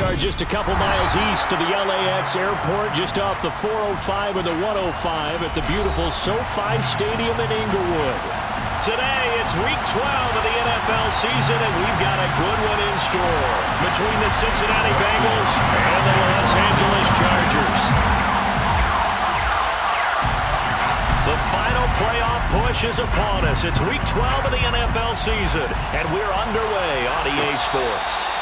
are just a couple miles east of the LAX airport, just off the 405 and the 105 at the beautiful SoFi Stadium in Inglewood. Today, it's Week 12 of the NFL season, and we've got a good one in store between the Cincinnati Bengals and the Los Angeles Chargers. The final playoff push is upon us. It's Week 12 of the NFL season, and we're underway on EA Sports.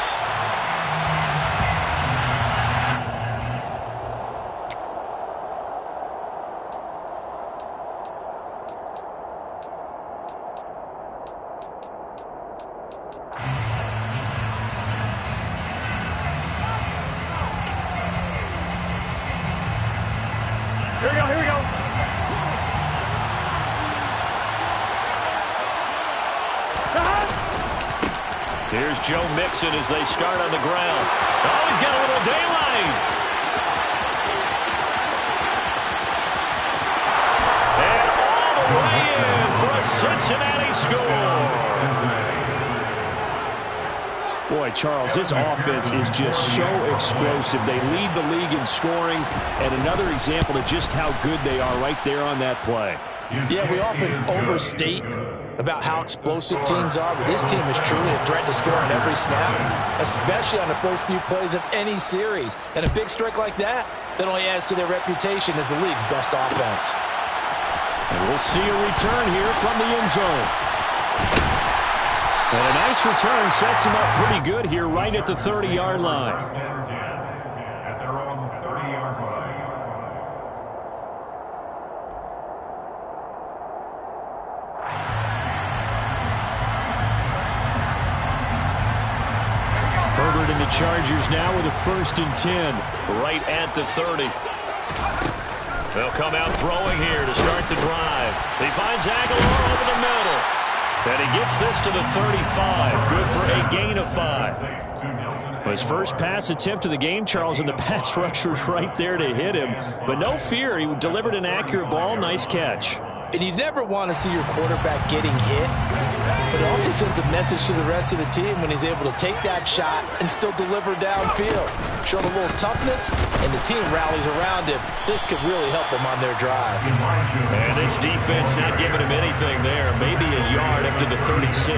Here we go. Here's Joe Mixon as they start on the ground. Oh, he's got a little daylight. And all the way in for a Cincinnati score. Boy, Charles, this offense is just so explosive. They lead the league in scoring, and another example of just how good they are right there on that play. Yeah, we often overstate about how explosive teams are, but this team is truly a threat to score on every snap, especially on the first few plays of any series. And a big strike like that only adds to their reputation as the league's best offense. And we'll see a return here from the end zone. And a nice return sets him up pretty good here right at the 30-yard line. At their own 30-yard line. Herbert and the Chargers now with a 1st and 10 right at the 30. They'll come out throwing here to start the drive. He finds Aguilar over the middle. And he gets this to the 35. Good for a gain of 5. His first pass attempt of the game, Charles, and the pass rusher's right there to hit him. But no fear, he delivered an accurate ball. Nice catch. And you never want to see your quarterback getting hit, but it also sends a message to the rest of the team when he's able to take that shot and still deliver downfield. Showing a little toughness, and the team rallies around him. This could really help them on their drive. And this defense not giving him anything there. Maybe a yard up to the 36.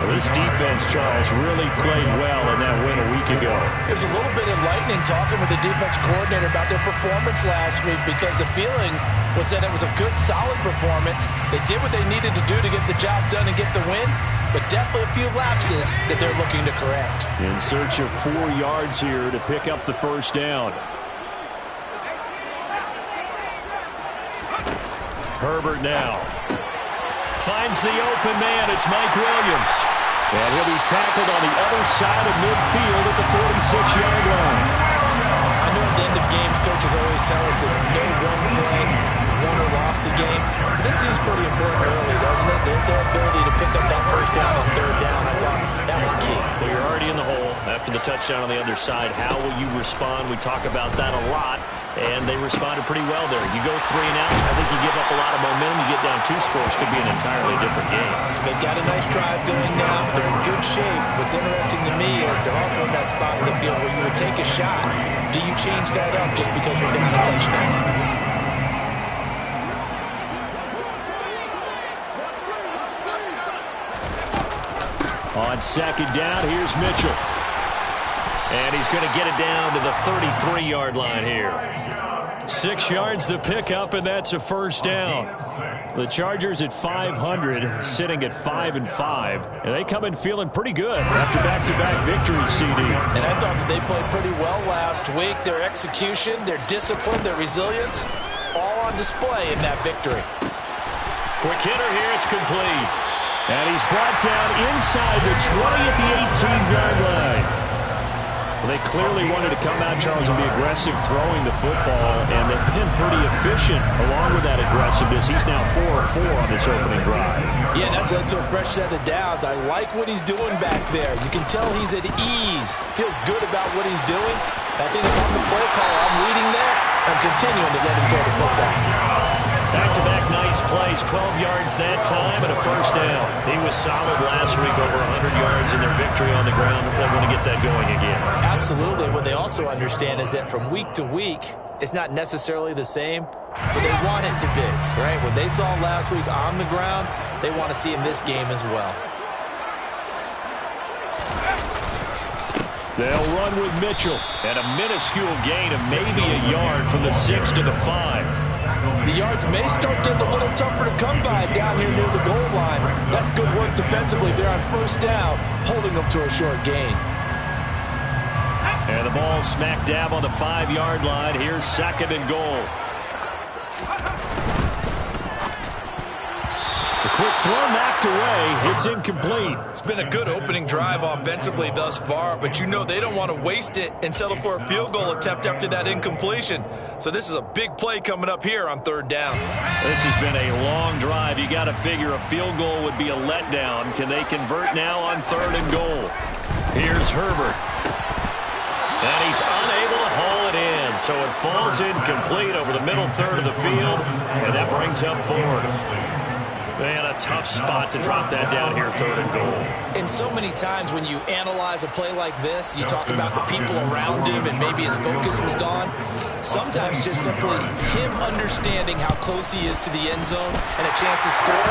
Well, this defense, Charles, really played well in that win a week ago. It was a little bit enlightening talking with the defense coordinator about their performance last week, because the feeling was that it was a good, solid performance. They did what they needed to do to get the job done and get the win, but definitely a few lapses that they're looking to correct. In search of 4 yards here to pick up the first down. Herbert now finds the open man. It's Mike Williams. And he'll be tackled on the other side of midfield at the 46-yard line. I know at the end of games, coaches always tell us that no one play won or lost a game. But this seems pretty important early, doesn't it? Their ability to pick up that first down on 3rd down, I thought that was key. Well, you're already in the hole after the touchdown on the other side. How will you respond? We talk about that a lot. And they responded pretty well there. You go 3 and out, I think you give up a lot of momentum. You get down 2 scores, could be an entirely different game. So they've got a nice drive going now. They're in good shape. What's interesting to me is they're also in that spot of the field where you would take a shot. Do you change that up just because you're down a touchdown? On 2nd down, here's Mitchell. And he's going to get it down to the 33-yard line here. 6 yards the pickup, and that's a first down. The Chargers at 500, sitting at 5-5. And they come in feeling pretty good after back-to-back victories, CD. And I thought that they played pretty well last week. Their execution, their discipline, their resilience, all on display in that victory. Quick hitter here, it's complete. And he's brought down inside the 20 at the 18-yard line. Well, they clearly wanted to come out, Charles, and be aggressive throwing the football, and they've been pretty efficient along with that aggressiveness. He's now 4 of 4 on this opening drive. Yeah, that's led to a fresh set of downs. I like what he's doing back there. You can tell he's at ease. Feels good about what he's doing. I think if I'm the play caller, I'm reading that. I'm continuing to let him throw the football. Back-to-back nice plays, 12 yards that time and a first down. He was solid last week, over 100 yards in their victory on the ground. They want to get that going again. Absolutely. What they also understand is that from week to week, it's not necessarily the same, but they want it to be, right? What they saw last week on the ground, they want to see in this game as well. They'll run with Mitchell, and a minuscule gain of maybe a yard from the 6 to the 5. The yards may start getting a little tougher to come by down here near the goal line. That's good work defensively. They're on first down, holding them to a short gain. And the ball smack dab on the 5-yard line. Here's 2nd and goal. The quick throw knocked away. It's incomplete. It's been a good opening drive offensively thus far, but you know they don't want to waste it and settle for a field goal attempt after that incompletion. So this is a big play coming up here on 3rd down. This has been a long drive. You got to figure a field goal would be a letdown. Can they convert now on 3rd and goal? Here's Herbert. And he's unable to haul it in, so it falls incomplete over the middle third of the field, and that brings up 4th. Man, a tough spot to drop that down here, 3rd and goal. And so many times when you analyze a play like this, you talk about the people around him and maybe his focus was gone. Sometimes just simply him understanding how close he is to the end zone and a chance to score,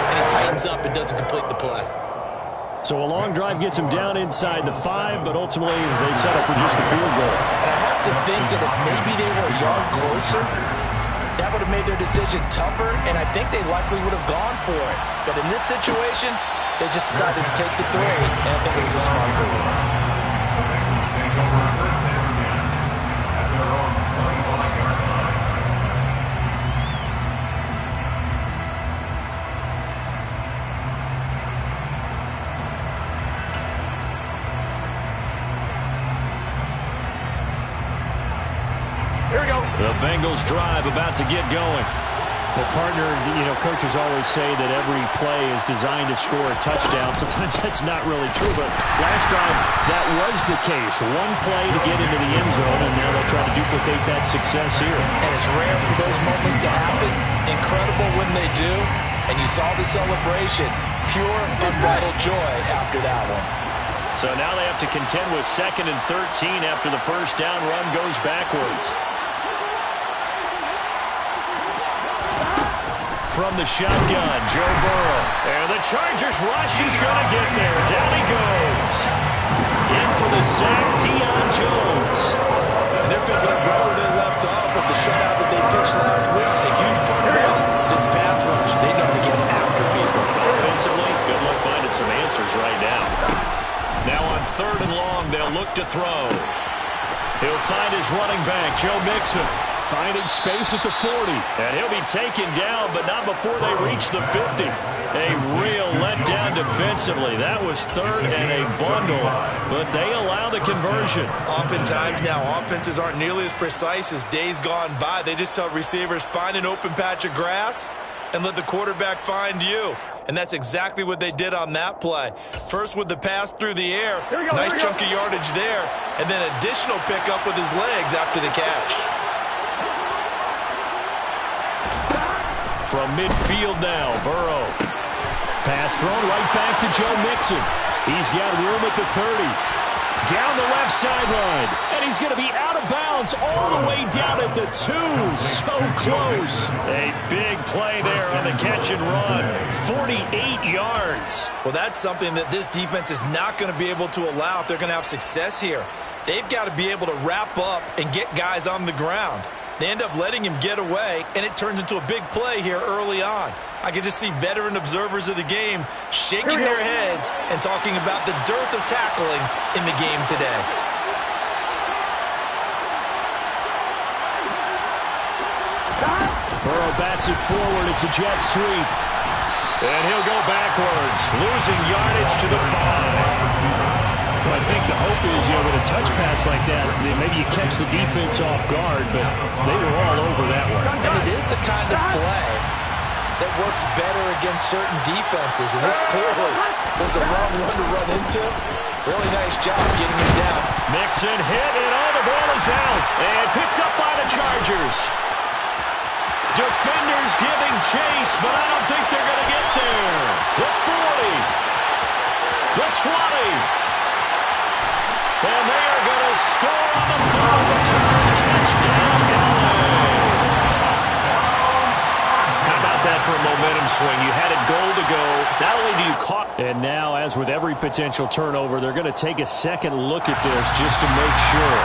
and he tightens up and doesn't complete the play. So a long drive gets him down inside the 5, but ultimately they settle for just the field goal. And I have to think that if maybe they were a yard closer, that would have made their decision tougher, and I think they likely would have gone for it. But in this situation, they just decided to take the 3, and I think it was a smart move. The Bengals drive about to get going. Well, partner, coaches always say that every play is designed to score a touchdown. Sometimes that's not really true, but last time that was the case. One play to get into the end zone, and now they'll try to duplicate that success here. And it's rare for those moments to happen. Incredible when they do. And you saw the celebration. Pure, unbridled joy after that one. So now they have to contend with 2nd and 13 after the first down run goes backwards. From the shotgun, Joe Burrow. And the Chargers rush. He's going to get there. Down he goes. In for the sack, Deion Jones. And they're picking up right where they left off with the shutout that they pitched last week. A huge part of that, this pass rush. They know to get after people. Offensively, good luck finding some answers right now. Now on 3rd and long, they'll look to throw. He'll find his running back, Joe Mixon. Finding space at the 40. And he'll be taken down, but not before they reach the 50. A real letdown defensively. That was 3rd and a bundle, but they allow the conversion. Oftentimes now, offenses aren't nearly as precise as days gone by. They just tell receivers, find an open patch of grass and let the quarterback find you. And that's exactly what they did on that play. First with the pass through the air. Nice chunk of yardage there. And then additional pickup with his legs after the catch. From midfield now, Burrow. Pass thrown right back to Joe Mixon. He's got room at the 30. Down the left sideline. And he's going to be out of bounds all the way down at the 2. So close. A big play there on the catch and run. 48 yards. Well, that's something that this defense is not going to be able to allow if they're going to have success here. They've got to be able to wrap up and get guys on the ground. They end up letting him get away, and it turns into a big play here early on. I can just see veteran observers of the game shaking their heads and talking about the dearth of tackling in the game today. Burrow bats it forward. It's a jet sweep. And he'll go backwards, losing yardage to the 5. Well, I think the hope is, with a touch pass like that, maybe you catch the defense off guard, but they were all over that one. And it is the kind of play that works better against certain defenses, and this clearly was the wrong one to run into. Really nice job getting him down. Mixon hit, and all the ball is out, and picked up by the Chargers. Defenders giving chase, but I don't think they're going to get there. The 40. The 20. And they are going to score on the final return. Touchdown, LA. How about that for a momentum swing? You had a goal to go. Not only do you caught. And now, as with every potential turnover, they're going to take a second look at this just to make sure.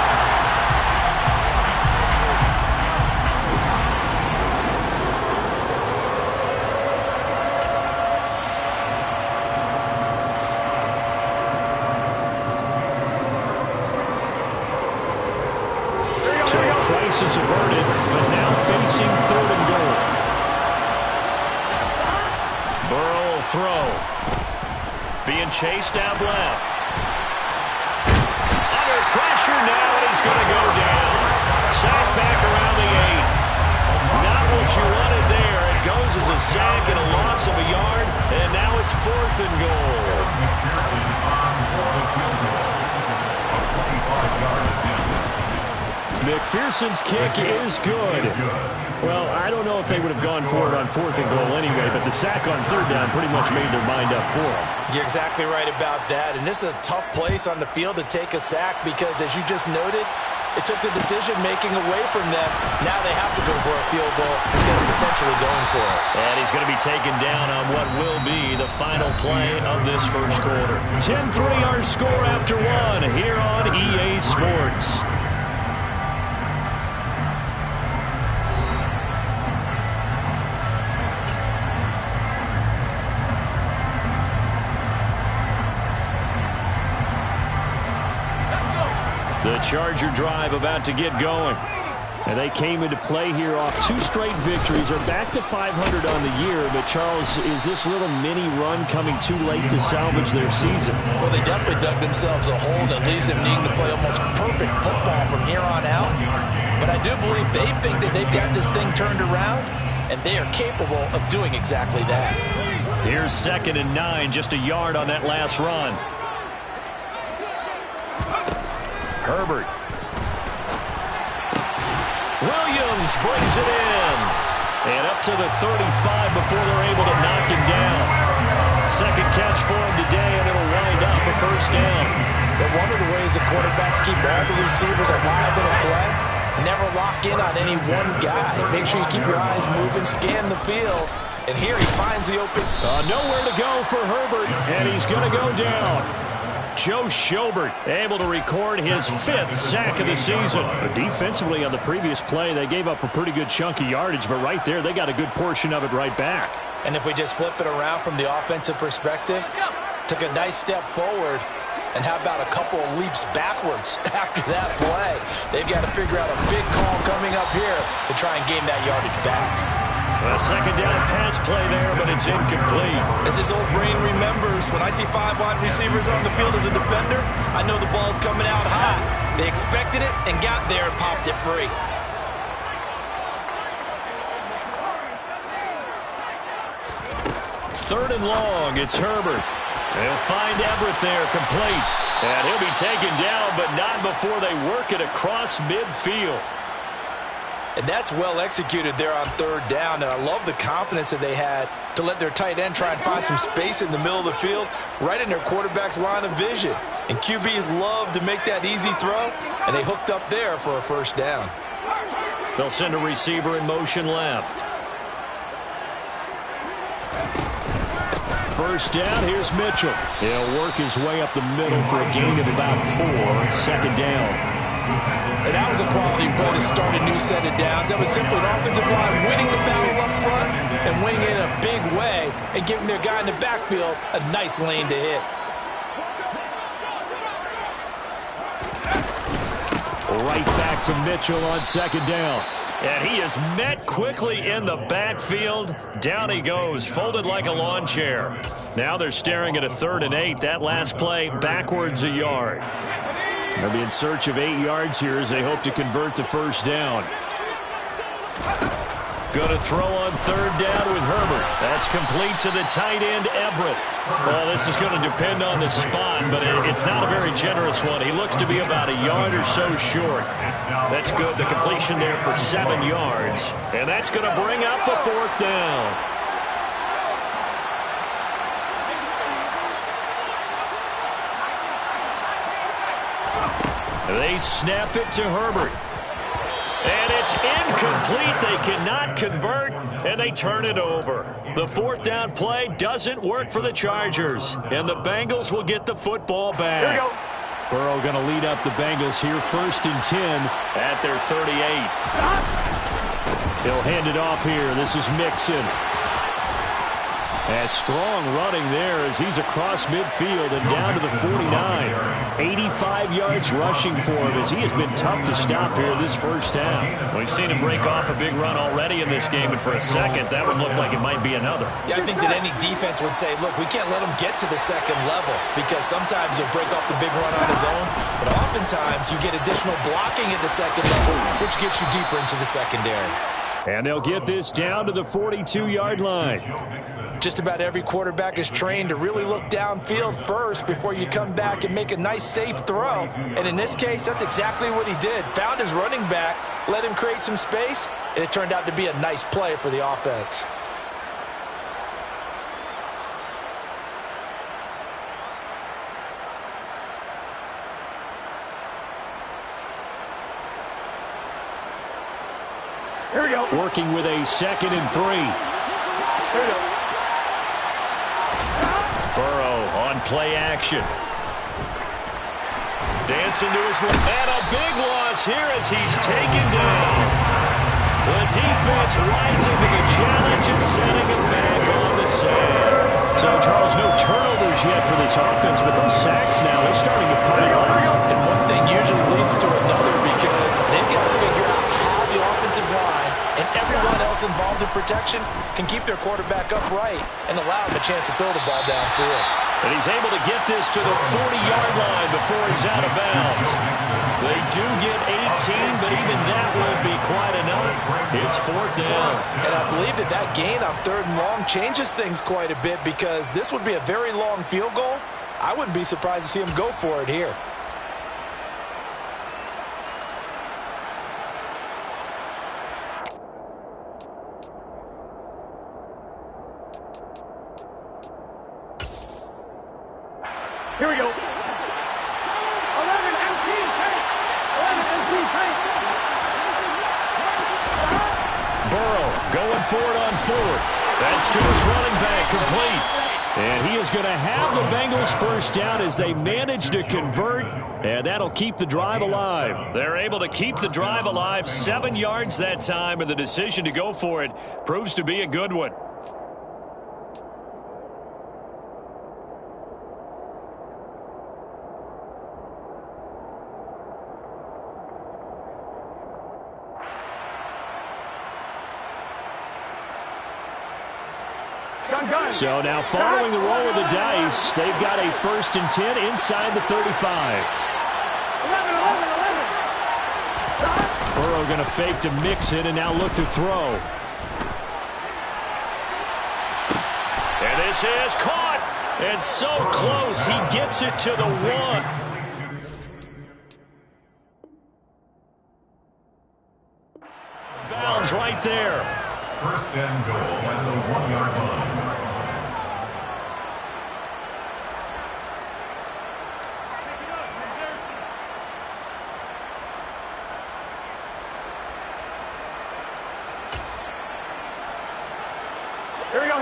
Crisis averted, but now facing 3rd and goal. Burrow will throw. Being chased out left. Under pressure now, and he's going to go down. Sack back around the 8. Not what you wanted there. It goes as a sack and a loss of a yard, and now it's 4th and goal. McPherson's kick is good. Well, I don't know if they would have gone for it on 4th and goal anyway, but the sack on 3rd down pretty much made their mind up for them. You're exactly right about that, and this is a tough place on the field to take a sack because, as you just noted, it took the decision-making away from them. Now they have to go for a field goal instead of potentially going for it. And he's going to be taken down on what will be the final play of this first quarter. 10-3 our score after 1 here on EA Sports. The Charger drive about to get going. And they came into play here off 2 straight victories. They're back to 500 on the year. But, Charles, is this little mini run coming too late to salvage their season? Well, they definitely dug themselves a hole that leaves them needing to play almost perfect football from here on out. But I do believe they think that they've got this thing turned around, and they are capable of doing exactly that. Here's 2nd and 9, just a yard on that last run. Herbert. Williams brings it in. And up to the 35 before they're able to knock him down. Second catch for him today, and it'll wind up a 1st down. But one of the ways the quarterbacks keep all the receivers alive in a play, never lock in on any one guy. Make sure you keep your eyes moving, scan the field. And here he finds the open. Nowhere to go for Herbert, and he's going to go down. Joe Schobert able to record his 5th sack of the season. Defensively on the previous play, they gave up a pretty good chunk of yardage, but right there, they got a good portion of it right back. And if we just flip it around from the offensive perspective, took a nice step forward, and how about a couple of leaps backwards after that play? They've got to figure out a big call coming up here to try and gain that yardage back. A 2nd down pass play there, but it's incomplete. As his old brain remembers, when I see 5 wide receivers on the field as a defender, I know the ball's coming out high. They expected it and got there and popped it free. Third and long, it's Herbert. They'll find Everett there, complete. And he'll be taken down, but not before they work it across midfield. And that's well executed there on 3rd down. And I love the confidence that they had to let their tight end try and find some space in the middle of the field, right in their quarterback's line of vision. And QBs love to make that easy throw, and they hooked up there for a 1st down. They'll send a receiver in motion left. 1st down, here's Mitchell. He'll work his way up the middle for a gain of about 4. 2nd down. And that was a quality play to start a new set of downs. That was simply an offensive line winning the battle up front and winning it in a big way and giving their guy in the backfield a nice lane to hit. Right back to Mitchell on 2nd down. And he is met quickly in the backfield. Down he goes, folded like a lawn chair. Now they're staring at a 3rd and 8. That last play, backwards a yard. They'll be in search of 8 yards here as they hope to convert the 1st down. Going to throw on third down with Herbert. That's complete to the tight end, Everett. Well, this is going to depend on the spot, but it's not a very generous one. He looks to be about a yard or so short. That's good. The completion there for 7 yards. And that's going to bring up a fourth down. They snap it to Herbert. And it's incomplete. They cannot convert, and they turn it over. The fourth down play doesn't work for the Chargers, and the Bengals will get the football back. Here we go. Burrow going to lead up the Bengals here, 1st and 10 at their 38. He'll hand it off here. This is Mixon. And strong running there as he's across midfield and down to the 49. 85 yards rushing for him as he has been tough to stop here this first half. We've seen him break off a big run already in this game, and for a second, that would look like it might be another. Yeah, I think that any defense would say, look, we can't let him get to the second level because sometimes he'll break off the big run on his own, but oftentimes you get additional blocking at the second level, which gets you deeper into the secondary. And they'll get this down to the 42-yard line. Just about every quarterback is trained to really look downfield first before you come back and make a nice, safe throw. And in this case, that's exactly what he did. Found his running back, let him create some space, and it turned out to be a nice play for the offense. Here we go. Working with a 2nd and 3. Here we go. Burrow on play action. Dancing to his left. And a big loss here as he's taken down. The defense rising to the challenge and setting him back on the sand. So, Charles, no turnovers yet for this offense, but those sacks now, they're starting to pile up. And one thing usually leads to another because they've got to figure out how the offensive line and everyone else involved in protection can keep their quarterback upright and allow him a chance to throw the ball downfield. And he's able to get this to the 40-yard line before he's out of bounds. They do get 18, but even that won't be quite enough. It's 4th down. And I believe that that gain on 3rd and long changes things quite a bit because this would be a very long field goal. I wouldn't be surprised to see him go for it here. Here we go. 11 empty tank. 11 empty tank. Burrow going for it on 4th. That's to his running back, complete. And he is going to have the Bengals first down as they manage to convert, and that'll keep the drive alive. They're able to keep the drive alive, 7 yards that time, and the decision to go for it proves to be a good one. So now following the roll of the dice, they've got a 1st and 10 inside the 35. 11. Burrow going to fake to Mixon and now look to throw. And this is caught. And so close, he gets it to the 1. Bounds right there. 1st and goal at the 1-yard line.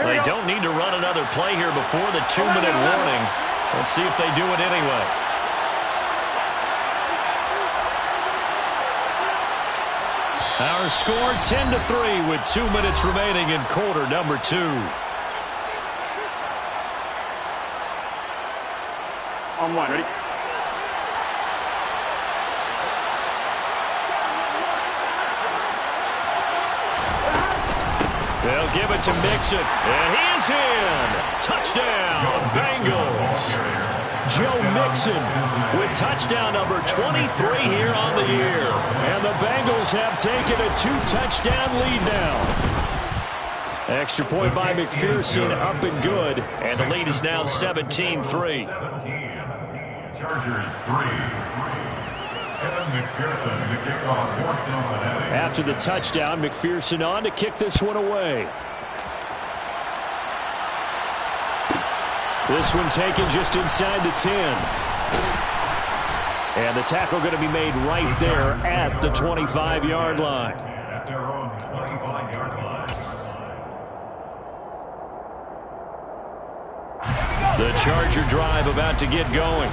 They don't need to run another play here before the 2-minute warning. Let's see if they do it anyway. Our score 10-3 with 2 minutes remaining in quarter number 2. On 1, ready? They'll give it to Mixon, and he is in. Touchdown, Bengals. Joe Mixon with touchdown number 23 here on the year. And the Bengals have taken a 2-touchdown lead now. Extra point by McPherson, up and good. And the lead is now 17-3. 17. Chargers 3. Evan McPherson to kick off for Cincinnati. After the touchdown, McPherson on to kick this one away. This one taken just inside the 10. And the tackle going to be made right there at the 25-yard line. At their own 25-yard line. The Charger drive about to get going.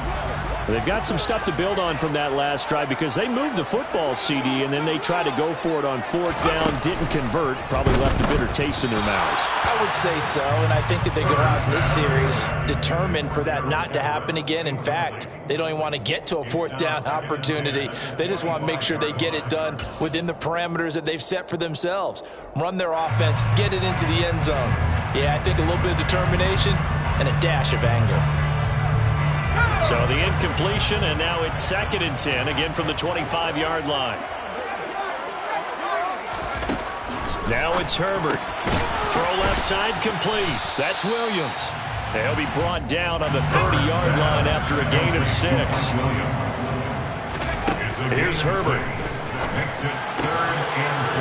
They've got some stuff to build on from that last drive because they moved the football, CD, and then they tried to go for it on 4th down, didn't convert, probably left a bitter taste in their mouths. I would say so, and I think that they go out in this series determined for that not to happen again. In fact, they don't even want to get to a 4th down opportunity. They just want to make sure they get it done within the parameters that they've set for themselves. Run their offense, get it into the end zone. Yeah, I think a little bit of determination and a dash of anger. So the incompletion, and now it's 2nd and 10, again from the 25-yard line. Now it's Herbert. Throw left side complete. That's Williams. He'll be brought down on the 30-yard line after a gain of 6. Here's Herbert.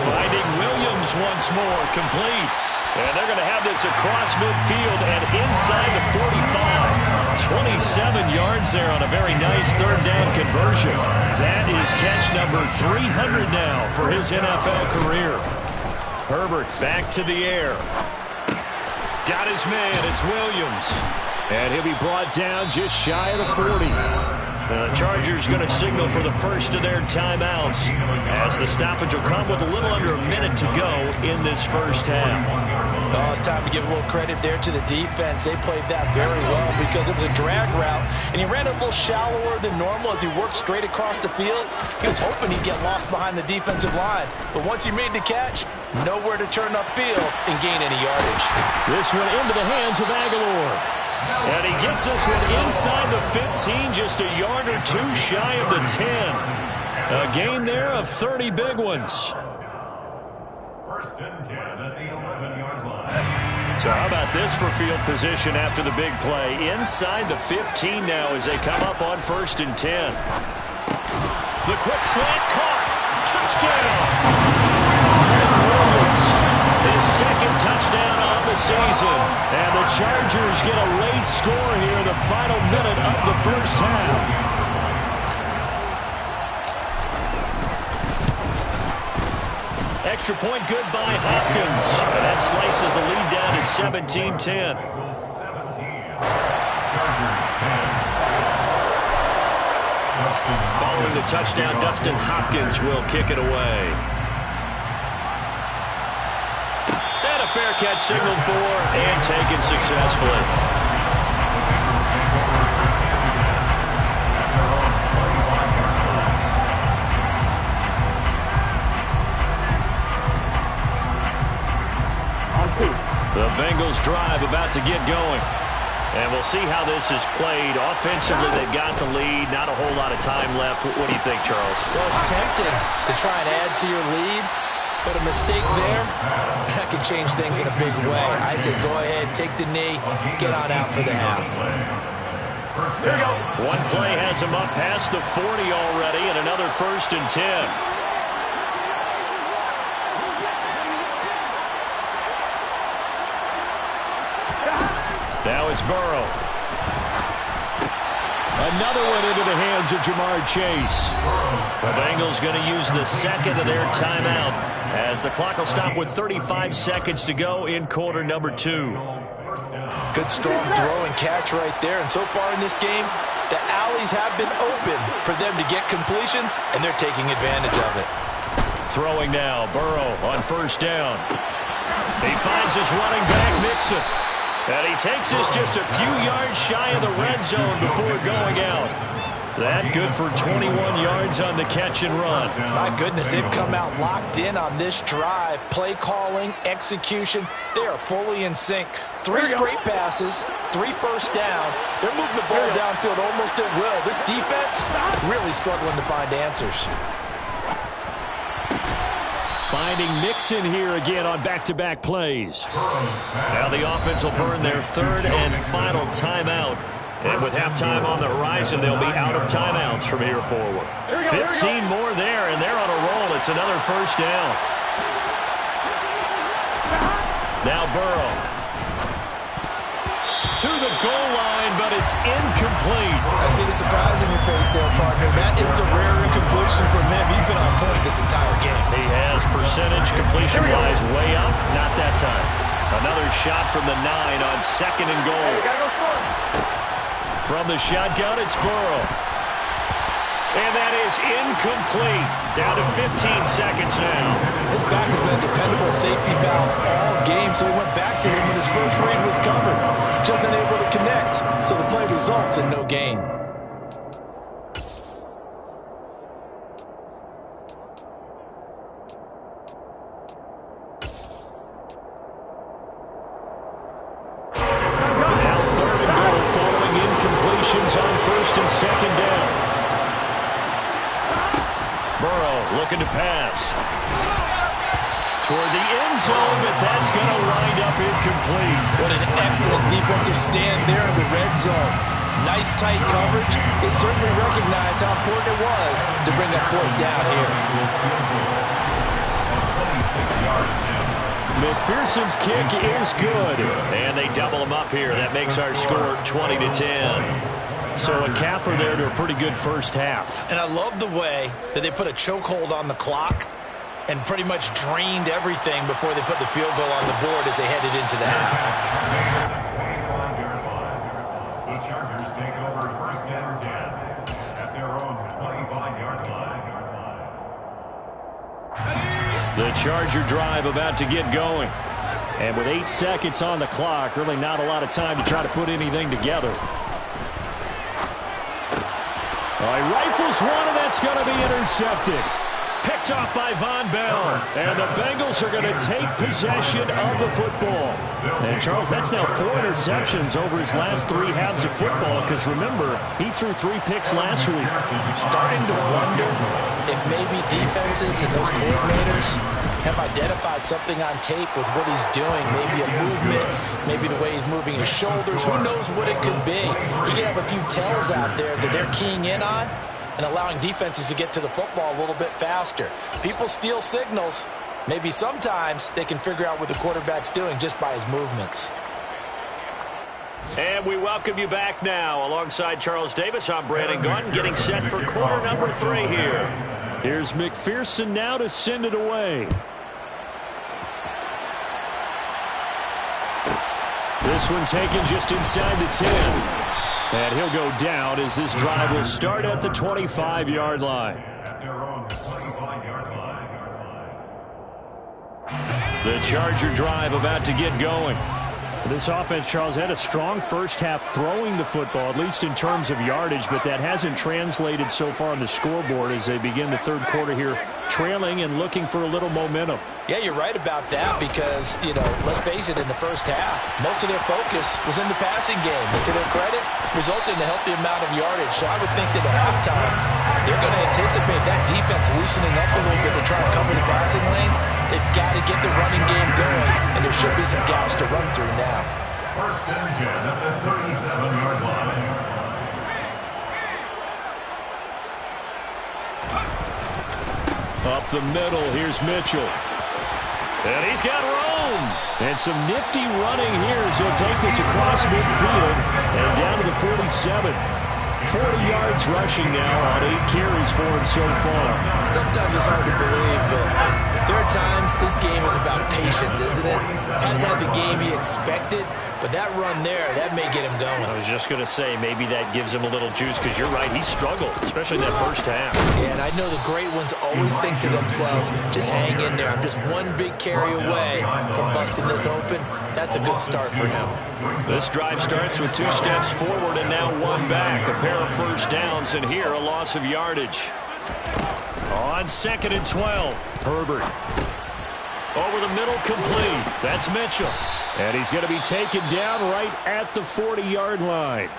Finding Williams once more, complete. And they're going to have this across midfield and inside the 45. 27 yards there on a very nice 3rd down conversion. That is catch number 300 now for his NFL career. Herbert back to the air. Got his man. It's Williams. And he'll be brought down just shy of the 40. The Chargers going to signal for the first of their timeouts as the stoppage will come with a little under a minute to go in this first half. Oh, it's time to give a little credit there to the defense. They played that very well because it was a drag route, and he ran a little shallower than normal as he worked straight across the field. He was hoping he'd get lost behind the defensive line, but once he made the catch, nowhere to turn upfield and gain any yardage. This one into the hands of Aguilar. And he gets this one inside the 15, just a yard or two shy of the 10. A gain there of 30 big ones. 1st and 10 at the 11-yard line. So how about this for field position after the big play? Inside the 15 now as they come up on 1st and 10. The quick slant caught. Touchdown. His 2nd touchdown of the season. And the Chargers get a late score here, the final minute of the first half. Extra point good by Hopkins. And that slices the lead down to 17-10. Following the touchdown, Dustin Hopkins will kick it away. And a fair catch signaled for and taken successfully. The Bengals drive about to get going. And we'll see how this is played. Offensively, they've got the lead. Not a whole lot of time left. What do you think, Charles? Well, it's tempting to try and add to your lead, but a mistake there, that could change things in a big way. I say go ahead, take the knee, get on out for the half. One play has him up past the 40 already, and another 1st and 10. Now it's Burrow. Another one into the hands of Jamar Chase. The Bengals going to use the 2nd of their timeout as the clock will stop with 35 seconds to go in quarter number 2. Good strong throw and catch right there. And so far in this game, the alleys have been open for them to get completions, and they're taking advantage of it. Throwing now, Burrow on 1st down. He finds his running back, Mixon. And he takes this just a few yards shy of the red zone before going out. That good for 21 yards on the catch and run. My goodness, they've come out locked in on this drive. Play calling, execution, they are fully in sync. 3 straight passes, 3 first downs. They're moving the ball downfield almost at will. This defense really struggling to find answers. Finding Mixon here again on back-to-back plays. Now the offense will burn their third and final timeout. And with halftime on the horizon, they'll be out of timeouts from here forward. 15 more there, and they're on a roll. It's another first down. Now Burrow. To the goal line, but it's incomplete. I see the surprise in your face there, partner. That is a rare incompletion from him. He's been on point this entire game. He has percentage completion-wise way up. Not that time. Another shot from the 9 on second and goal. From the shotgun, it's Burrow. And that is incomplete. Down to 15 seconds now. His back has been a dependable safety valve all game, so he went back to him when his first read was covered. Just unable to connect, so the play results in no gain. Now third and goal following incompletions on first and second down. Burrow looking to pass. Toward the end zone, but that's going to wind up incomplete. What an excellent defensive stand there in the red zone. Nice tight coverage. They certainly recognized how important it was to bring that fourth down here. McPherson's kick is good. And they double him up here. That makes our score 20-10. So a capper there to a pretty good first half. And I love the way that they put a chokehold on the clock and pretty much drained everything before they put the field goal on the board as they headed into the half. The Chargers take over first and 10 at their own 25-yard line. The Charger drive about to get going. And with 8 seconds on the clock, really not a lot of time to try to put anything together. He rifles one, and that's going to be intercepted. Picked off by Von Bell. And the Bengals are going to take possession of the football. And, Charles, that's now 4 interceptions over his last 3 halves of football. Because, remember, he threw 3 picks last week. Starting to wonder if maybe defenses and those coordinators have identified something on tape with what he's doing. Maybe a movement, maybe the way he's moving his shoulders. Who knows what it could be? He could have a few tells out there that they're keying in on and allowing defenses to get to the football a little bit faster. People steal signals. Maybe sometimes they can figure out what the quarterback's doing just by his movements. And we welcome you back now. Alongside Charles Davis, I'm Brandon Gunn, getting set for quarter number 3 here. Here's McPherson now to send it away. This one taken just inside the 10. And he'll go down as this drive will start at the 25-yard line. At their own 25-yard line. The Charger drive about to get going. This offense, Charles, had a strong first half throwing the football, at least in terms of yardage, but that hasn't translated so far on the scoreboard as they begin the third quarter here, trailing and looking for a little momentum. Yeah, you're right about that because, let's face it, in the first half, most of their focus was in the passing game. And to their credit, resulted in a healthy amount of yardage. So I would think that at halftime, they're going to anticipate that defense loosening up a little bit to try to cover the passing lanes. They've got to get the running game going, and there should be some gaps to run through now. First and 10 at the 37-yard line. Up the middle, here's Mitchell. And he's got room. And some nifty running here as he'll take this across midfield and down to the 47. 40 yards rushing now on 8 carries for him so far. Sometimes it's hard to believe, but there are times this game is about patience, isn't it? Hasn't had the game he expected, but that run there, that may get him going. I was just going to say, maybe that gives him a little juice because you're right, he struggled, especially in that first half. Yeah, and I know the great ones always think to themselves, just hang in there. I'm just one big carry away from busting this open. That's a good start for him. This drive starts with 2 steps forward and now 1 back. A pair of first downs, and here a loss of yardage. On 2nd and 12, Herbert. Over the middle, complete. That's Mitchell. And he's going to be taken down right at the 40-yard line.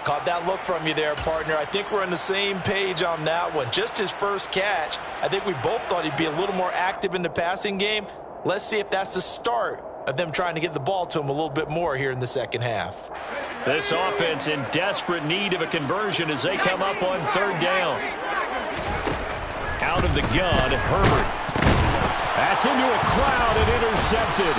Caught that look from you there, partner. I think we're on the same page on that one. Just his first catch. I think we both thought he'd be a little more active in the passing game. Let's see if that's the start of them trying to get the ball to him a little bit more here in the second half. This offense in desperate need of a conversion as they come up on third down. Out of the gun, Herbert. That's into a crowd and intercepted.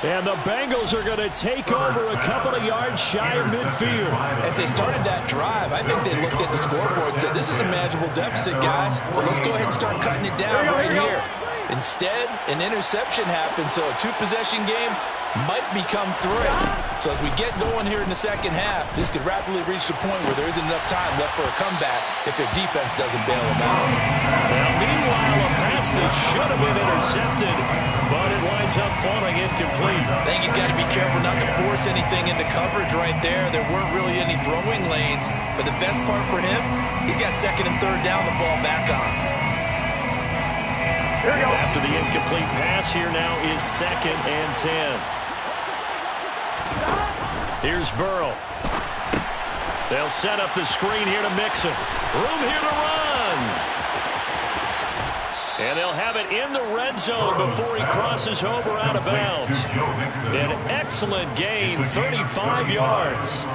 And the Bengals are going to take over a couple of yards shy of midfield. As they started that drive, I think they looked at the scoreboard and said, this is a manageable deficit, guys. But let's go ahead and start cutting it down right here. Instead, an interception happened, so a two-possession game might become three. So as we get going here in the second half, this could rapidly reach the point where there isn't enough time left for a comeback if their defense doesn't bail them out. Well, meanwhile, a pass that should have been intercepted, but it winds up falling incomplete. I think he's got to be careful not to force anything into coverage right there. There weren't really any throwing lanes, but the best part for him, he's got second and third down to fall back on. After the incomplete pass, here now is 2nd and 10. Here's Burrow. They'll set up the screen here to Mixon. Room here to run. And they'll have it in the red zone before he crosses over out of bounds. An excellent gain, 35 yards.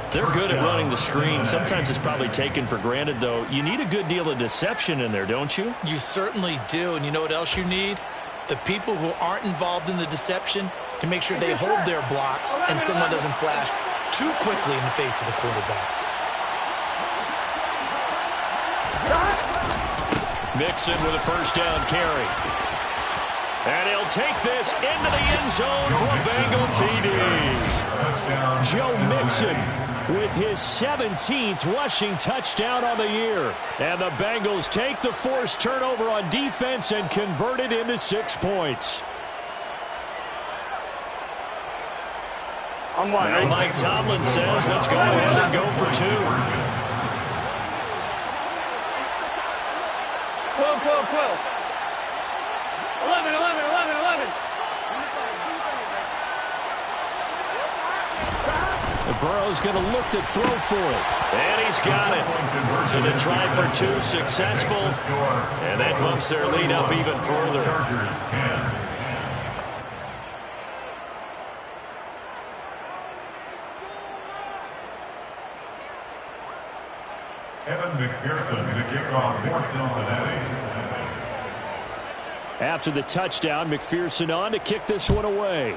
They're good at running the screen. Sometimes it's probably taken for granted, though. You need a good deal of deception in there, don't you? You certainly do. And you know what else you need? The people who aren't involved in the deception to make sure they hold their blocks and someone doesn't flash too quickly in the face of the quarterback. Mixon with a first down carry. And he'll take this into the end zone for a Bengal TD. Joe Mixon with his 17th rushing touchdown on the year. And the Bengals take the forced turnover on defense and convert it into 6 points. Now Mike Tomlin says, let's go ahead and go for 2. 12, 12, 12. 11, 11, 11, 11. Burrow's going to look to throw for it. And he's got it. So the try for 2 successful. And that bumps their lead up even further. Evan McPherson to kick off for Cincinnati. After the touchdown, McPherson on to kick this one away.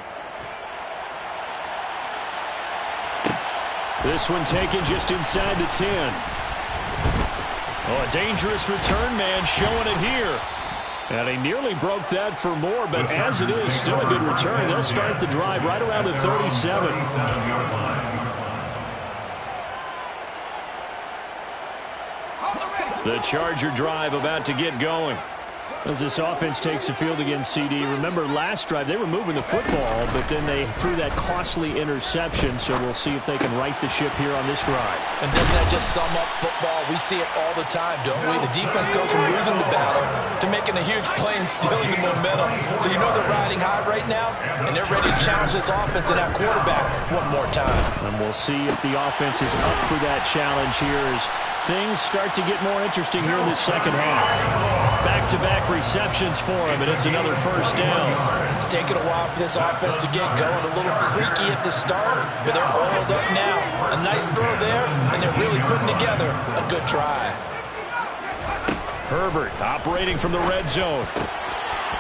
This one taken just inside the 10. Oh, a dangerous return man showing it here. And he nearly broke that for more, but as it is, still a good return. They'll start the drive right around the 37. The Charger drive about to get going. As this offense takes the field against CD, remember last drive they were moving the football, but then they threw that costly interception, so we'll see if they can right the ship here on this drive. And doesn't that just sum up football? We see it all the time, don't we? The defense goes from losing the battle to making a huge play and stealing the momentum. So you know they're riding high right now, and they're ready to challenge this offense and that quarterback one more time. And we'll see if the offense is up for that challenge here as things start to get more interesting here in the second half. Back-to-back receptions for him, and it's another first down. It's taken a while for this offense to get going. A little creaky at the start, but they're oiled up now. A nice throw there, and they're really putting together a good drive. Herbert operating from the red zone.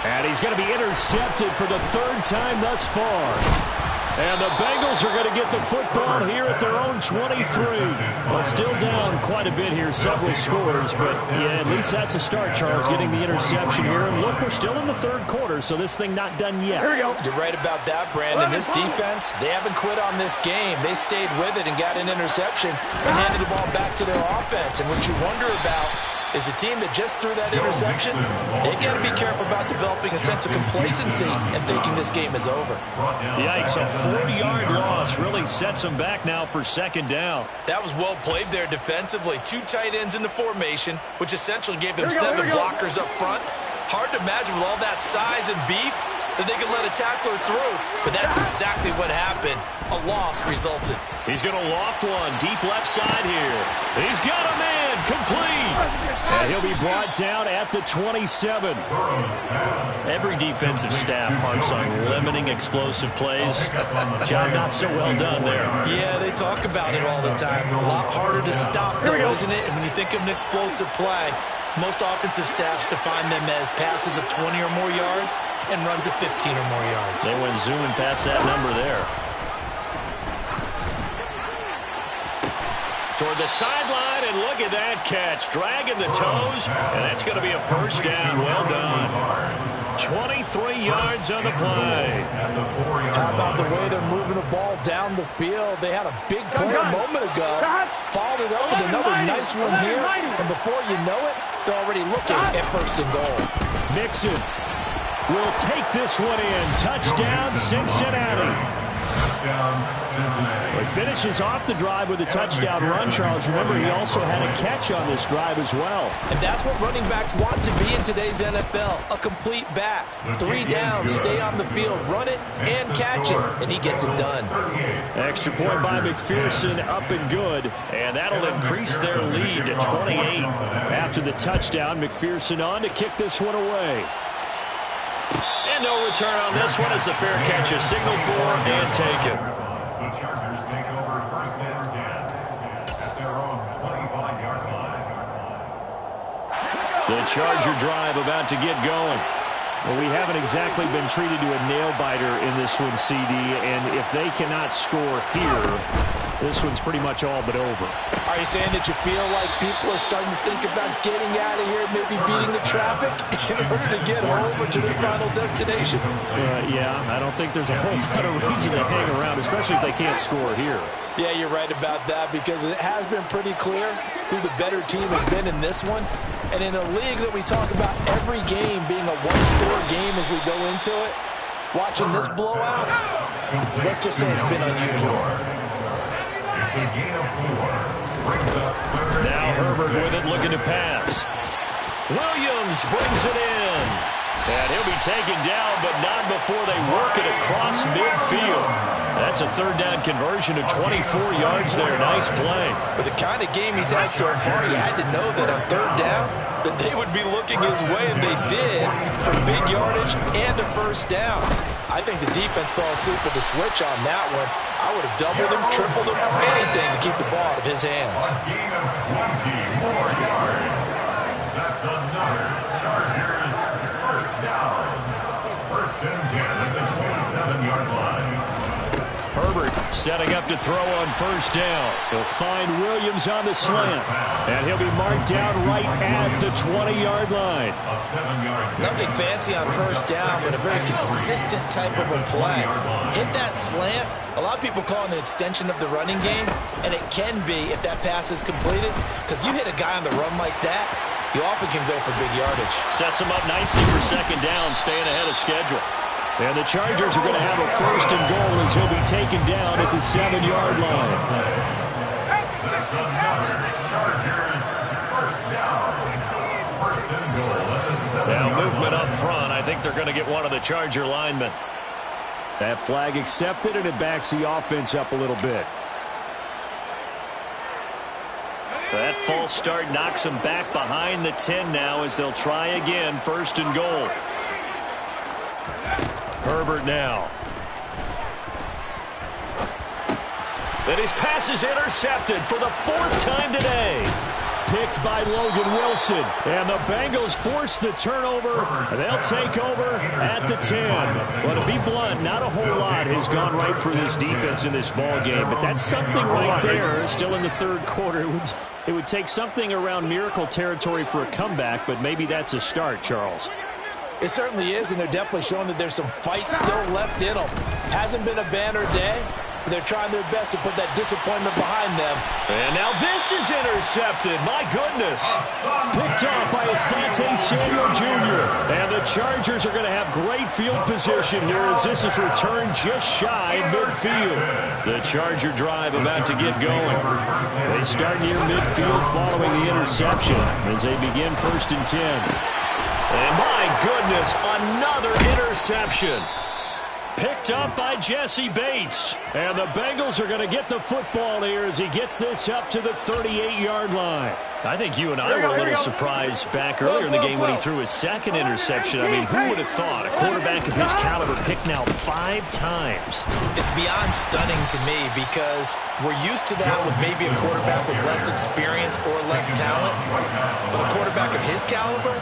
And he's going to be intercepted for the 3rd time thus far. And the Bengals are going to get the football here at their own 23. Well, still down quite a bit here, several scores, but yeah, at least that's a start, Charles, getting the interception here. And look, we're still in the 3rd quarter, so this thing not done yet. Here we go. You're right about that, Brandon. This defense, they haven't quit on this game. They stayed with it and got an interception and handed the ball back to their offense. And what you wonder about is the team that just threw that interception, they got to be careful about developing a sense of complacency and thinking this game is over. Yikes, a 4-yard loss really sets them back now for 2nd down. That was well played there defensively. 2 tight ends in the formation, which essentially gave them 7 blockers up front. Hard to imagine with all that size and beef that they could let a tackler through, but that's exactly what happened. A loss resulted. He's going to loft one deep left side here. He's got a man complete. And he'll be brought down at the 27. Every defensive staff harps on limiting explosive plays. Job not so well done there. Yeah, they talk about it all the time. A lot harder to stop, though, isn't it? And when you think of an explosive play, most offensive staffs define them as passes of 20 or more yards and runs of 15 or more yards. They went zooming past that number there. Toward the sideline, and look at that catch. Dragging the toes, and that's going to be a first down. Well done. 23 yards on the play. How about the way they're moving the ball down the field? They had a big play a moment ago. Followed it up with another nice one here. And before you know it, they're already looking at first and goal. Mixon will take this one in. Touchdown, Cincinnati. He finishes off the drive with a touchdown run, Charles. Remember, he also had a catch on this drive as well. And that's what running backs want to be in today's NFL, a complete back. 3 downs, stay on the field, run it, and catch it, and he gets it done. Extra point by McPherson, up and good, and that'll increase their lead to 28. After the touchdown, McPherson on to kick this one away. And no return on this one as the fair catch is signaled for and taken. The Chargers take over first and 10 at their own 25-yard line. The Charger drive about to get going. Well, we haven't exactly been treated to a nail-biter in this one, CD, and if they cannot score here, this one's pretty much all but over. Are you saying that you feel like people are starting to think about getting out of here, maybe beating the traffic in order to get home or to their final destination? Yeah, I don't think there's a whole lot of reason to hang around, especially if they can't score here. Yeah, you're right about that because it has been pretty clear who the better team has been in this one. And in a league that we talk about every game being a one-score game as we go into it, watching this blowout, let's just say it's been unusual. It's a gain of 4. Brings up Now Herbert with it, looking to pass. Williams brings it in. And he'll be taken down, but not before they work it across midfield. That's a third down conversion to 24 yards there. Nice play. With the kind of game he's had so far, you had to know that on third down, that they would be looking his way, and they did, for big yardage and a first down. I think the defense fell asleep with the switch on that one. I would have doubled him, tripled him, anything to keep the ball out of his hands. a gain of 24 yards. That's another Chargers first down. First and 10 at the 27-yard line. Herbert setting up to throw on first down. He'll find Williams on the slant. And he'll be marked down right at the 20-yard line. A 7-yard Nothing fancy on first down, but a very consistent type of a play. Hit that slant. A lot of people call it an extension of the running game, and it can be if that pass is completed, because you hit a guy on the run like that, you often can go for big yardage. Sets him up nicely for second down, staying ahead of schedule. And the Chargers are going to have a first and goal as he'll be taken down at the 7-yard line. That's another Chargers first down. First and goal at the 7-yard line. Now movement up front. I think they're going to get one of the Charger linemen. That flag accepted, and it backs the offense up a little bit. That false start knocks them back behind the 10 now as they'll try again, first and goal. Herbert now. And his pass is intercepted for the 4th time today. Picked by Logan Wilson. And the Bengals force the turnover. They'll take over at the 10. Well, to be blunt, not a whole lot has gone right for this defense in this ball game. But that's something right there. Still in the third quarter. It would take something around miracle territory for a comeback, but maybe that's a start, Charles. It certainly is, and they're definitely showing that there's some fight still left in them. Hasn't been a banner day, but they're trying their best to put that disappointment behind them. And now this is intercepted. My goodness. Picked off by Asante Samuel Jr. And the Chargers are going to have great field position here as this is returned just shy of midfield. The Charger drive about to get going. They start near midfield following the interception as they begin first and 10. And my goodness, another interception. interception. Picked up by Jesse Bates. And the Bengals are going to get the football here as he gets this up to the 38-yard line. I think you and I were a little surprised back earlier in the game when he threw his second interception. I mean, who would have thought a quarterback of his caliber picked now 5 times? It's beyond stunning to me because we're used to that with maybe a quarterback with less experience or less talent. But a quarterback of his caliber,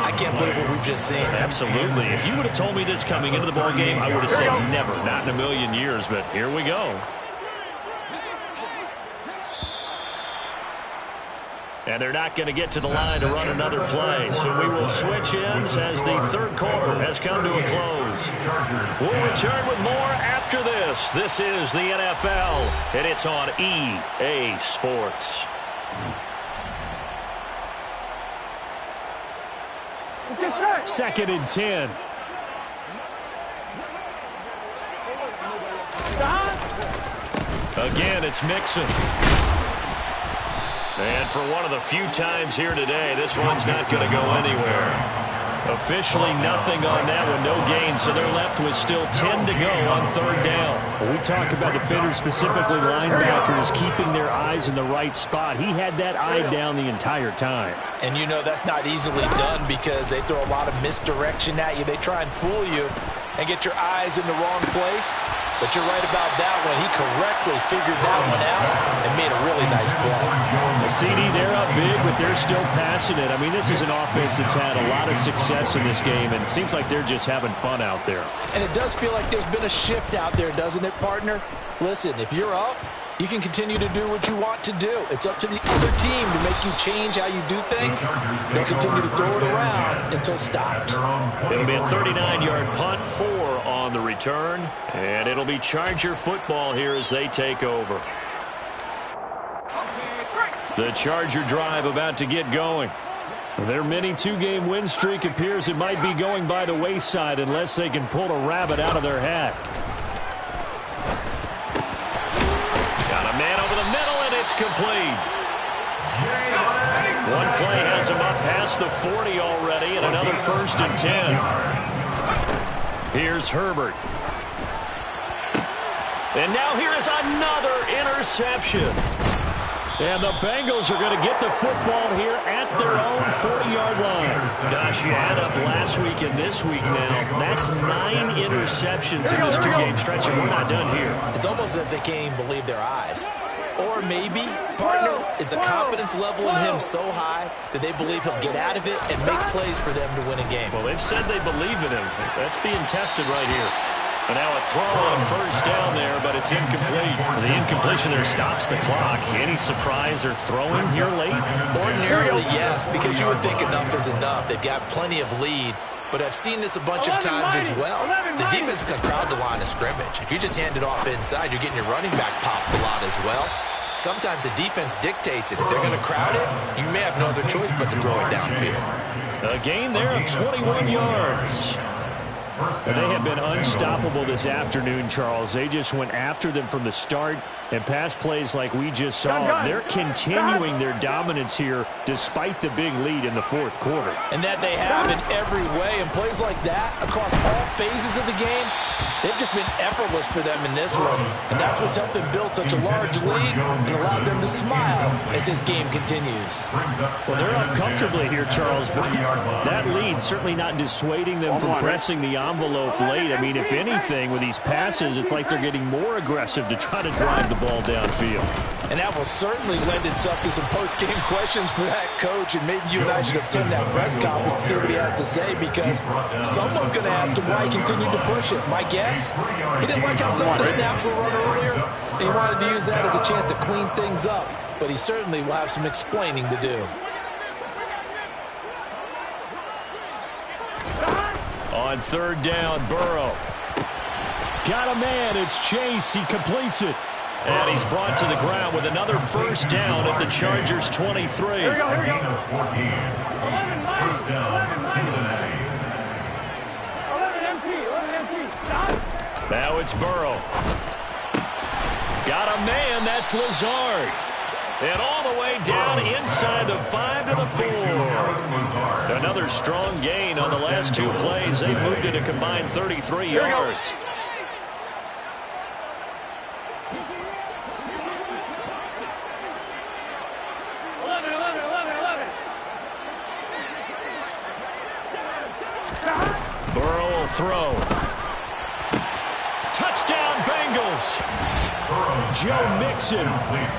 I can't believe what we've just seen. Absolutely. If you would have told me this coming into the ball game, I would have said never, not in a million years. But here we go. And they're not going to get to the line to run another play. So we will switch ends as the third quarter has come to a close. We'll return with more after this. This is the NFL, and it's on EA Sports. Second and 10. Again, it's Mixon. And for one of the few times here today, this one's not going to go anywhere. Officially nothing on that one, no gain, so they're left with still 10 to go on third down. When we talk about defenders, specifically linebackers, keeping their eyes in the right spot. He had that eye down the entire time. And you know that's not easily done because they throw a lot of misdirection at you. They try and fool you and get your eyes in the wrong place. But you're right about that one. He correctly figured that one out and made a really nice play. The CD, they're up big, but they're still passing it. I mean, this is an offense that's had a lot of success in this game, and it seems like they're just having fun out there. And it does feel like there's been a shift out there, doesn't it, partner? Listen, if you're up, you can continue to do what you want to do. It's up to the other team to make you change how you do things. They'll continue to throw it around until stopped. It'll be a 39-yard punt, 4 on the return, and it'll be Charger football here as they take over. The Charger drive about to get going. Their mini 2-game win streak appears it might be going by the wayside unless they can pull a rabbit out of their hat. Got a man over the middle, and it's complete. One play has him up past the 40 already, and another 1st and 10. Here's Herbert. And now here is another interception. And the Bengals are going to get the football here at their own 40-yard line. Gosh, you add up last week and this week now. That's 9 interceptions in this 2-game stretch, and we're not done here. It's almost as if they can't even believe their eyes. Or maybe, partner, is the confidence level in him so high that they believe he'll get out of it and make plays for them to win a game. Well, they've said they believe in him. That's being tested right here. And now a throw on 1st down there, but it's incomplete. The incompletion there stops the clock. Any surprise they're throwing here late? Ordinarily, yes, because you would think enough is enough. They've got plenty of lead, but I've seen this a bunch of times as well. The defense can crowd the line of scrimmage. If you just hand it off inside, you're getting your running back popped a lot as well. Sometimes the defense dictates it. If they're going to crowd it, you may have no other choice but to throw it downfield. A gain there of 21 yards. And they have been unstoppable this afternoon, Charles. They just went after them from the start and passed plays like we just saw. They're continuing their dominance here despite the big lead in the 4th quarter. And that they have in every way. And plays like that across all phases of the game, they've just been effortless for them in this one. And that's what's helped them build such a large lead and allowed them to smile as this game continues. Well, they're up comfortably here, Charles, but that lead certainly not dissuading them from pressing the envelope late. I mean, if anything, with these passes, it's like they're getting more aggressive to try to drive the ball downfield. And that will certainly lend itself to some post-game questions for that coach, and maybe you and I should attend that press conference to see what he has to say, because someone's going to ask him why he continued to push it. My guess, he didn't like how some of the snaps were run earlier, and he wanted to use that as a chance to clean things up, but he certainly will have some explaining to do. On 3rd down, Burrow. Got a man. It's Chase. He completes it. And he's brought to the ground with another 1st down at the Chargers' 23. Here we go. 14. 1st down, Cincinnati. 11 MT. Now it's Burrow. Got a man. That's Lazard. And all the way down inside the 5 to the 4. Another strong gain on the last 2 plays. They moved it a combined 33 yards. Burrow will throw. Touchdown, Bengals. Joe Mixon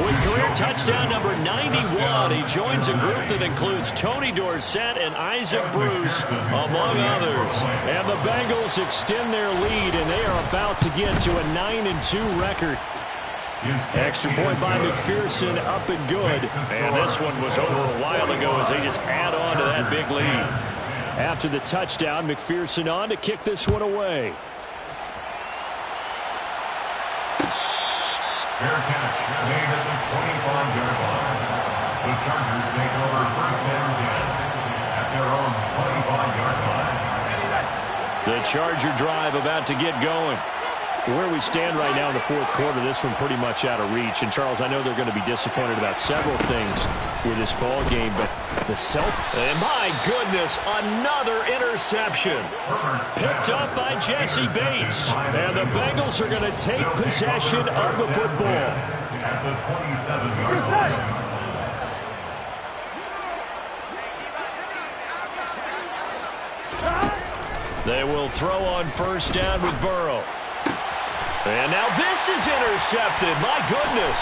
with career touchdown number 91. He joins a group that includes Tony Dorsett and Isaac Bruce, among others. And the Bengals extend their lead, and they are about to get to a 9-2 record. Extra point by McPherson, up and good. And this one was over a while ago as they just add on to that big lead. After the touchdown, McPherson on to kick this one away. Fair catch made at the 25-yard line. The Chargers take over first and 10 at their own 25-yard line. The Charger drive about to get going. Where we stand right now in the fourth quarter, this one pretty much out of reach. And, Charles, I know they're going to be disappointed about several things with this ball game, but the And my goodness, another interception. Picked up by Jesse Bates. And the Bengals are going to take possession of the football. At the 27-yard line. They will throw on first down with Burrow. And now this is intercepted. My goodness.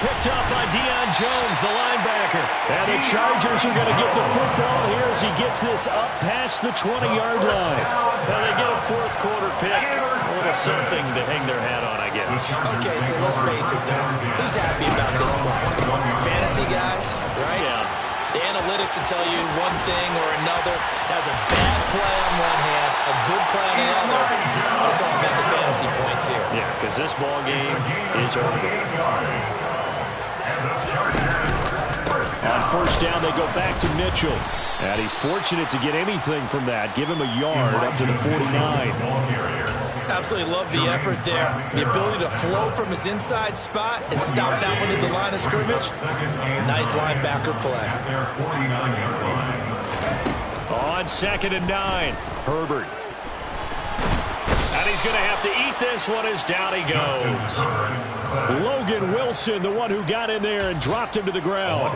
Picked up by Deion Jones, the linebacker. And the Chargers are going to get the football here as he gets this up past the 20-yard line. Now they get a fourth quarter pick. A little something to hang their hat on, I guess. Okay, so let's face it, though. Who's happy about this play? Fantasy guys, right? Yeah. The analytics will tell you one thing or another. That's a bad play on one hand, a good play on the other. But it's all about the fantasy points here. Yeah, because this ball game is over. On first down, they go back to Mitchell. And he's fortunate to get anything from that. Give him a yard up to the 49. Absolutely love the effort there. The ability to flow from his inside spot and stop that one at the line of scrimmage. Nice linebacker play. On 2nd and 9, Herbert. And he's going to have to eat this one as down he goes. Logan Wilson, the one who got in there and dropped him to the ground.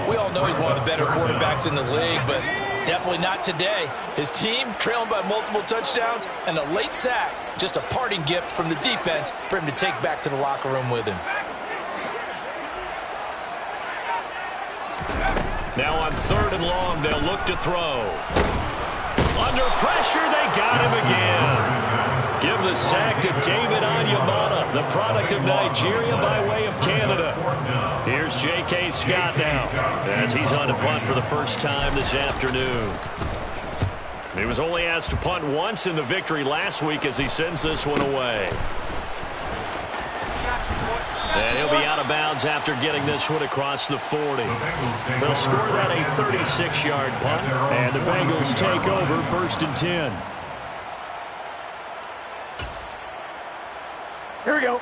We all know he's one of the better quarterbacks in the league, but definitely not today. His team trailing by multiple touchdowns and a late sack. Just a parting gift from the defense for him to take back to the locker room with him. Now on 3rd and long, they'll look to throw. Under pressure, they got him again. Give the sack to David Onyemata, the product of Nigeria by way of Canada. Here's J.K. Scott now, as he's on to punt for the first time this afternoon. He was only asked to punt once in the victory last week as he sends this one away. And he'll be out of bounds after getting this one across the 40. They'll score that a 36-yard punt, and the Bengals take over 1st and 10. Here we go.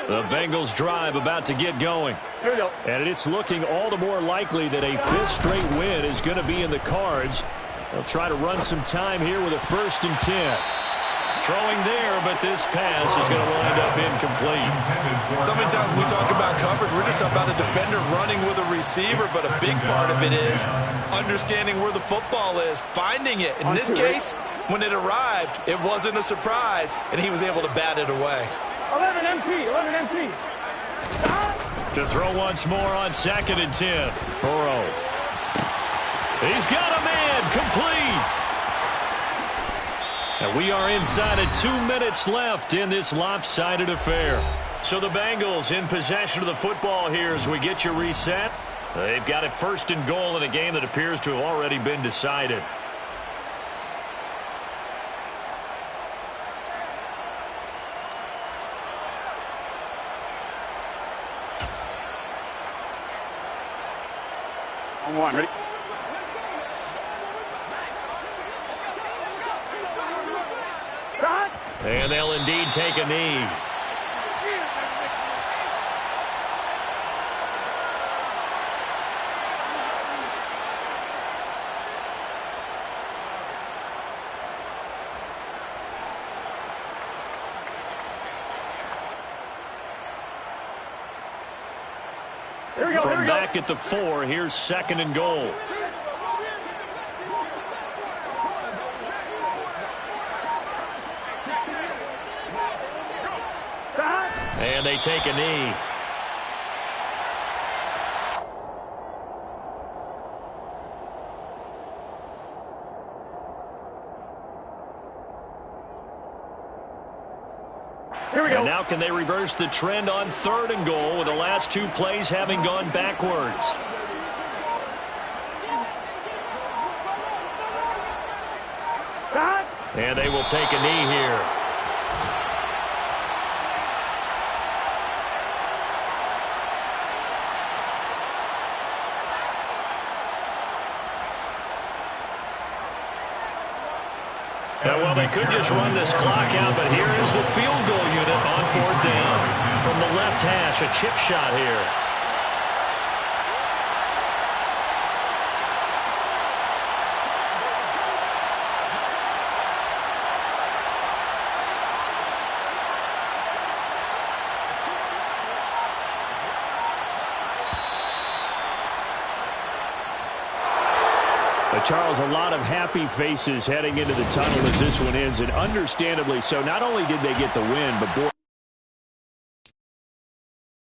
The Bengals drive about to get going. Here we go. And it's looking all the more likely that a 5th straight win is going to be in the cards. They'll try to run some time here with a 1st and 10. Throwing there, but this pass is going to wind up incomplete. So many times when we talk about coverage, we're just talking about a defender running with a receiver, but a big part of it is understanding where the football is, finding it. In this case, when it arrived, it wasn't a surprise, and he was able to bat it away. 11 MT. To throw once more on 2nd and 10. Burrow. He's got a man, complete. And we are inside of 2 minutes left in this lopsided affair. So the Bengals in possession of the football here as we get you reset. They've got it 1st and goal in a game that appears to have already been decided. On 1, ready? And they'll indeed take a knee. From back at the 4, here's 2nd and goal. And they take a knee. Here we go. And now can they reverse the trend on 3rd and goal with the last 2 plays having gone backwards? And they will take a knee here. Now, well, they could just run this clock out, but here is the field goal unit on 4th down. From the left hash, a chip shot here. Charles, a lot of happy faces heading into the tunnel as this one ends, and understandably so. Not only did they get the win, but boy,